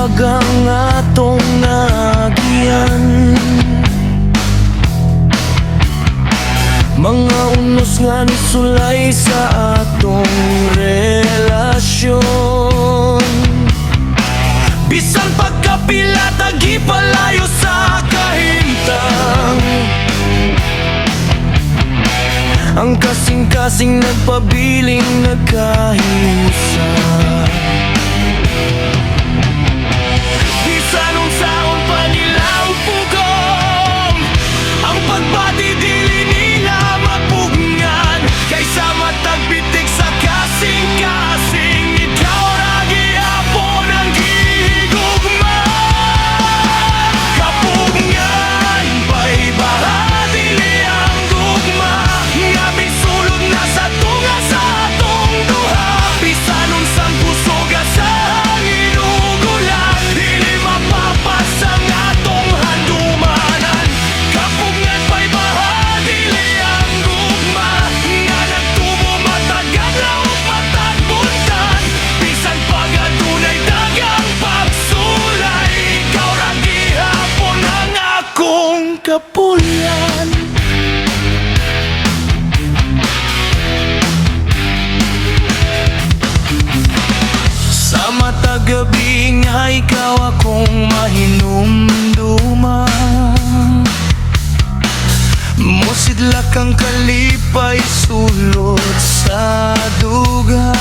bagang atong nagiyan. Mga unos nga nisulay sa atong relasyon. Bisan pagkapila tagipalayo sa kahintang, ang kasing-kasing nagpabiling nagkahiusa. Bisan unsaon pa nila upugom, ang pagbati dili nila mapugnan. Kaysa matagbitik sa kasing-kasing, ikaw ra gihapon ang gihigugma. Kapugnan pa'y baha dili ang gugma, nga misulod na sa tunga sa atong duha. Bisan unsang kusog sa hangin ugulan, dili mapapas ang atong handumanan. Kapugnan pa'y baha dili ang gugma, nga nagtubo matagal na ug matag buntan. Bisan pag adunay dagang pagsulay, ikaw ra gihapon ang akong kapulan. Sa mata gabi nga ikaw akong mahinumduma, musidlak ang kalipay sulod sa duga.